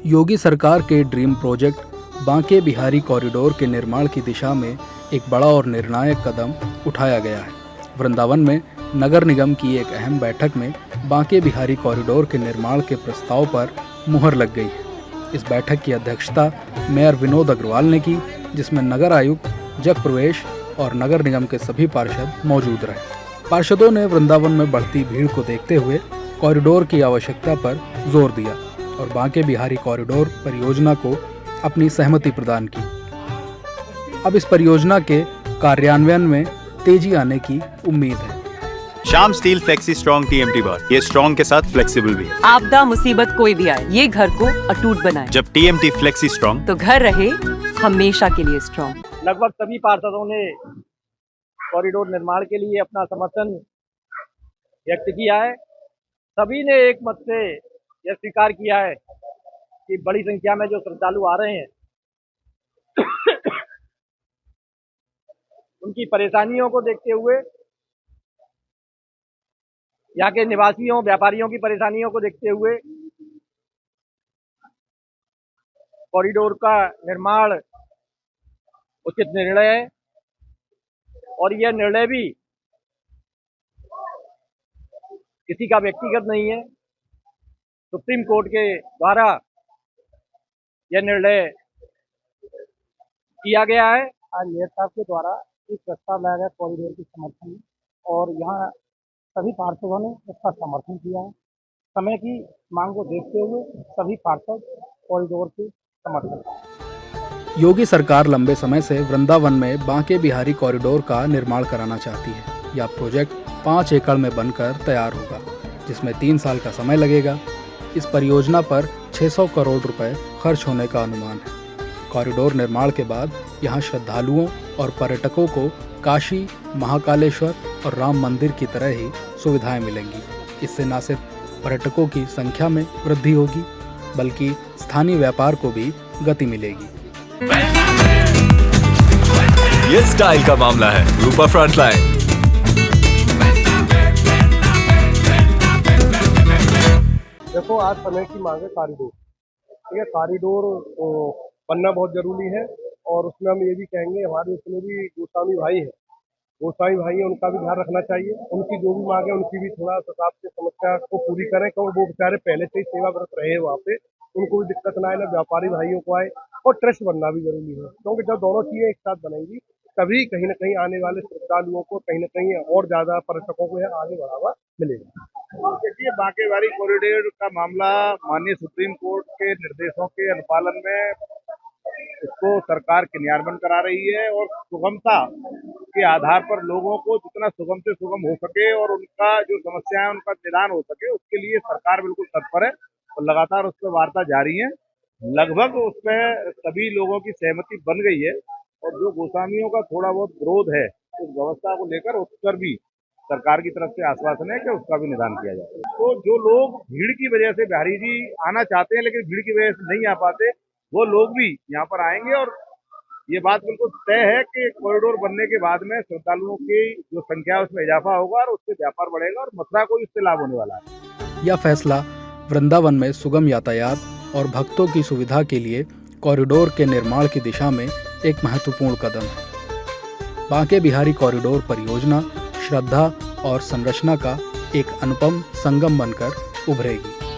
योगी सरकार के dream project Banke Bihari corridor के निर्माण की दिशा में एक बड़ा और निर्णायक कदम उठाया गया है। वृंदावन में नगर निगम की एक अहम बैठक में बांके बिहारी कॉरिडोर के निर्माण के प्रस्ताव पर मुहर लग गई है। इस बैठक की अध्यक्षता मेयर विनोद अग्रवाल ने की, जिसमें नगर आयुक्त जग प्रवेश और नगर निगम के सभी पार्षद मौजूद रहे। पार्षदों ने वृंदावन में बढ़ती भीड़ को देखते हुए कॉरिडोर की आवश्यकता पर जोर दिया और बांके बिहारी कॉरिडोर परियोजना को अपनी सहमति प्रदान की। अब इस परियोजना के कार्यान्वयन में तेजी आने की उम्मीद है। Shyam steel flexi strong TMT बार, ये स्ट्रॉन्ग के साथ फ्लेक्सिबल भी है। आपदा मुसीबत कोई भी आए, ये घर को अटूट बनाए। जब टीएमटी फ्लेक्सी स्ट्रॉन्ग, तो घर रहे हमेशा के लिए स्ट्रॉन्ग। लगभग सभी पार्षदों ने कॉरिडोर निर्माण के लिए अपना समर्थन व्यक्त किया है। सभी ने एक मत से यह स्वीकार किया है कि बड़ी संख्या में जो श्रद्धालु आ रहे हैं उनकी परेशानियों को देखते हुए, यहाँ के निवासियों व्यापारियों की परेशानियों को देखते हुए कॉरिडोर का निर्माण उचित निर्णय है। और यह निर्णय भी किसी का व्यक्तिगत नहीं है, सुप्रीम कोर्ट के द्वारा यह निर्णय किया गया है। आज मेयर साहब के द्वारा एक प्रस्ताव लाया गया कॉरिडोर के समर्थन में, और यहाँ सभी पार्षदों ने इसका समर्थन किया है। समय की मांग को देखते हुए सभी पार्षद कॉरिडोर के समर्थन। योगी सरकार लंबे समय से वृंदावन में बांके बिहारी कॉरिडोर का निर्माण कराना चाहती है। यह प्रोजेक्ट 5 एकड़ में बनकर तैयार होगा, जिसमें 3 साल का समय लगेगा। इस परियोजना पर 600 करोड़ रुपए खर्च होने का अनुमान है। कॉरिडोर निर्माण के बाद यहाँ श्रद्धालुओं और पर्यटकों को काशी, महाकालेश्वर और राम मंदिर की तरह ही सुविधाएं मिलेंगी। इससे न सिर्फ पर्यटकों की संख्या में वृद्धि होगी, बल्कि स्थानीय व्यापार को भी गति मिलेगी। ये स्टाइल का मामला है। रूपा फ्रंटलाइन। देखो, आज समय की मांग है कॉरिडोर। ठीक है, कॉरिडोर बनना बहुत जरूरी है। और उसमें हम ये भी कहेंगे, हमारे उसमें भी गोस्वामी भाई हैं, उनका भी ध्यान रखना चाहिए। उनकी जो भी मांग है उनकी भी थोड़ा हिसाब से समस्या को पूरी करें, क्योंकि वो बेचारे पहले से ही सेवारत रहे हैं वहाँ पे। उनको भी दिक्कत ना आए, ना व्यापारी भाइयों को आए। और ट्रस्ट बनना भी जरूरी है, क्योंकि जब दोनों चीजें एक साथ बनेंगी तभी कहीं ना कहीं आने वाले श्रद्धालुओं को कहीं ना कहीं और ज्यादा पर्यटकों को आगे बढ़ावा मिलेगा। देखिए, बांके बिहारी कॉरिडोर का मामला माननीय सुप्रीम कोर्ट के निर्देशों के अनुपालन में इसको सरकार क्रियान्वयन करा रही है, और सुगमता के आधार पर लोगों को जितना सुगम से सुगम हो सके और उनका जो समस्या है उनका निदान हो सके, उसके लिए सरकार बिल्कुल तत्पर है और लगातार उस पर वार्ता जारी है। लगभग उसमें सभी लोगों की सहमति बन गई है, और जो गोस्वामियों का थोड़ा बहुत विरोध है उस व्यवस्था को लेकर, उस पर भी सरकार की तरफ से आश्वासन है कि उसका भी निदान किया जाए। तो जो लोग भीड़ की वजह से बिहारी जी आना चाहते हैं लेकिन भीड़ की वजह से नहीं आ पाते, वो लोग भी यहाँ पर आएंगे। और ये बात बिल्कुल तय है कि कॉरिडोर बनने के बाद में श्रद्धालुओं की जो संख्या है उसमें इजाफा होगा और उससे व्यापार बढ़ेगा और मथुरा को इससे लाभ होने वाला है। यह फैसला वृंदावन में सुगम यातायात और भक्तों की सुविधा के लिए कॉरिडोर के निर्माण की दिशा में एक महत्वपूर्ण कदम है। बांके बिहारी कॉरिडोर परियोजना श्रद्धा और संरचना का एक अनुपम संगम बनकर उभरेगी।